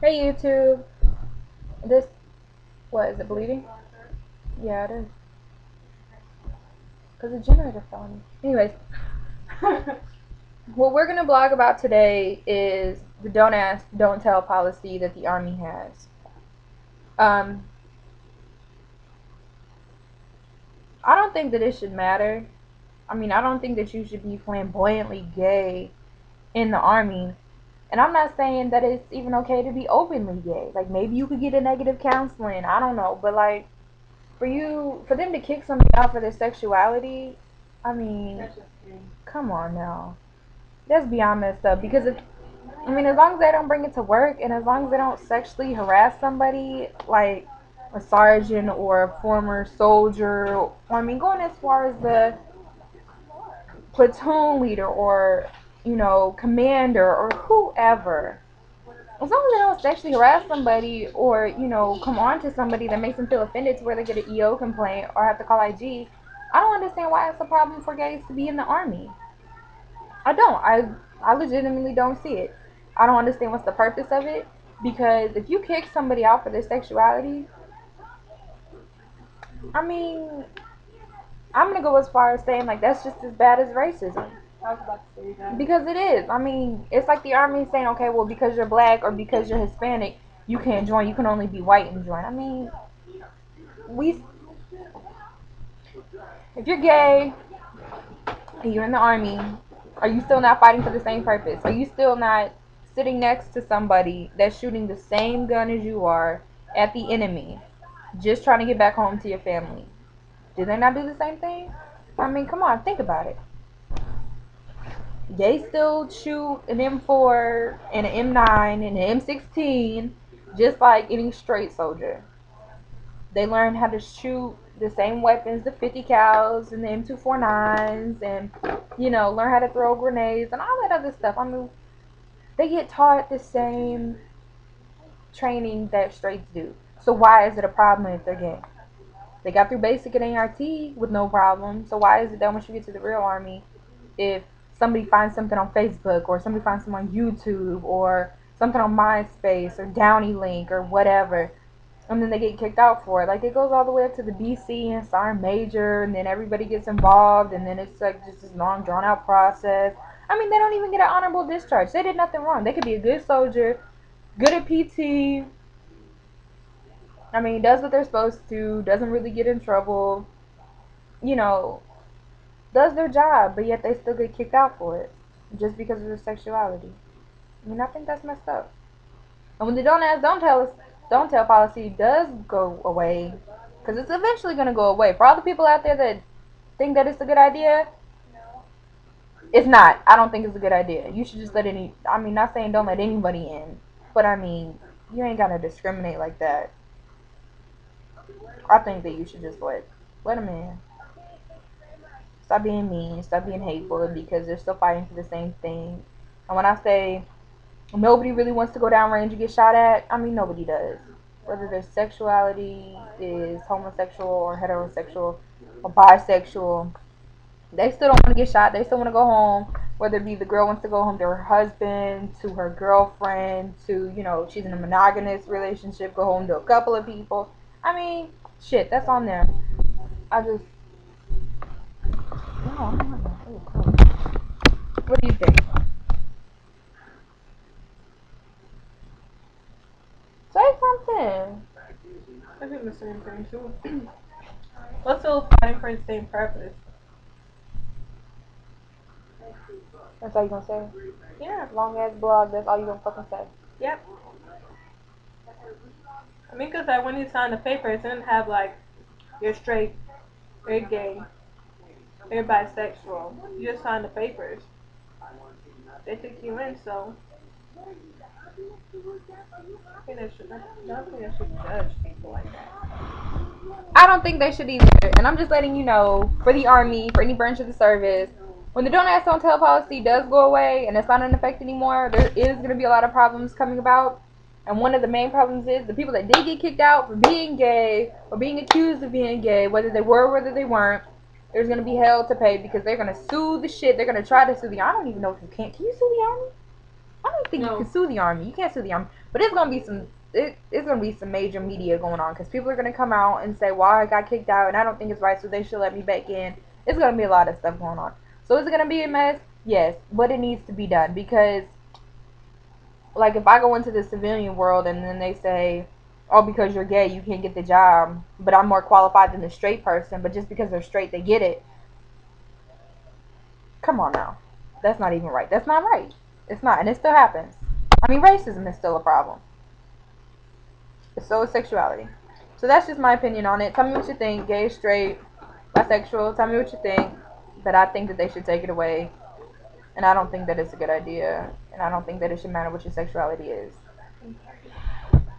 Hey YouTube, this, what, is it bleeding? Yeah, it is. Because the generator fell on me. Anyways, what we're going to blog about today is the don't ask, don't tell policy that the Army has. Um, I don't think that it should matter. I mean, I don't think that you should be flamboyantly gay in the Army. And I'm not saying that it's even okay to be openly gay. Like, maybe you could get a negative counseling. I don't know. But, like, for them to kick somebody out for their sexuality, I mean, come on now. That's beyond messed up. Because as long as they don't bring it to work, and as long as they don't sexually harass somebody, like a sergeant or a former soldier, or, going as far as the platoon leader or commander or whoever. As long as they don't sexually harass somebody or come on to somebody that makes them feel offended to where they get an EO complaint or have to call IG, I don't understand why it's a problem for gays to be in the Army. I don't. I legitimately don't see it. I don't understand what's the purpose of it, because if you kick somebody out for their sexuality, I mean, I'm gonna go as far as saying like that's just as bad as racism. I was about to say that. Because it is. It's like the Army saying, okay, well, because you're black or because you're Hispanic, you can't join. You can only be white and join. We if you're gay and you're in the Army, are you still not fighting for the same purpose? Are you still not sitting next to somebody that's shooting the same gun as you are at the enemy, just trying to get back home to your family? Did they not do the same thing? Come on, think about it. They still shoot an M4 and an M9 and an M16 just like any straight soldier. They learn how to shoot the same weapons, the 50 cals and the M249s, and learn how to throw grenades and all that other stuff. They get taught the same training that straights do. So why is it a problem if they're gay? They got through basic and ART with no problem. So why is it that once you get to the real Army, if somebody finds something on Facebook or somebody finds something on YouTube or something on MySpace or Downey Link or whatever, and then they get kicked out for it? Like, it goes all the way up to the BC and Sergeant Major, and then everybody gets involved, and then it's like just this long, drawn out process. They don't even get an honorable discharge. They did nothing wrong. They could be a good soldier, good at PT. Does what they're supposed to, doesn't really get in trouble, you know, does their job, but yet they still get kicked out for it just because of their sexuality. I think that's messed up. And when the don't ask, don't tell policy does go away, because it's eventually going to go away. For all the people out there that think that it's a good idea, it's not. I don't think it's a good idea. You should just let not saying don't let anybody in, but you ain't got to discriminate like that. I think that you should just let them in. Stop being mean. Stop being hateful, because they're still fighting for the same thing. And when I say nobody really wants to go down range and get shot at, nobody does. Whether their sexuality is homosexual or heterosexual or bisexual, they still don't want to get shot. They still want to go home. Whether it be the girl wants to go home to her husband, to her girlfriend, to, she's in a monogamous relationship, go home to a couple of people. Shit, that's on them. I just, no, I don't know. What do you think? Say something. I think the same thing too. We're still fighting for the same purpose. That's all you gonna say? Yeah. Long ass blog, that's all you gonna fucking say. Yep. Because like when you sign the paper, it didn't have like you're straight, you're gay, you're bisexual. You just signed the papers. They took you in, so I don't think they should judge people like that. I don't think they should either. And I'm just letting you know, for the Army, for any branch of the service, when the don't ask, don't tell policy does go away and it's not in effect anymore, there is going to be a lot of problems coming about. And one of the main problems is the people that did get kicked out for being gay or being accused of being gay, whether they were or whether they weren't, there's going to be hell to pay, because they're going to sue the shit. They're going to try to sue the, I don't even know if you can. Can you sue the Army? I don't think No. you can sue the army. You can't sue the army, but it's gonna be some. It's gonna be some major media going on because people are gonna come out and say, "Well, I got kicked out, and I don't think it's right, so they should let me back in." It's gonna be a lot of stuff going on. So is it gonna be a mess? Yes, but it needs to be done because, like, if I go into the civilian world and then they say, "Oh, because you're gay, you can't get the job," but I'm more qualified than the straight person, but just because they're straight, they get it. Come on now, that's not even right. That's not right. It's not, and it still happens. I mean, racism is still a problem. So is sexuality. So that's just my opinion on it. Tell me what you think. Gay, straight, bisexual. Tell me what you think. But I think that they should take it away. And I don't think that it's a good idea. And I don't think that it should matter what your sexuality is.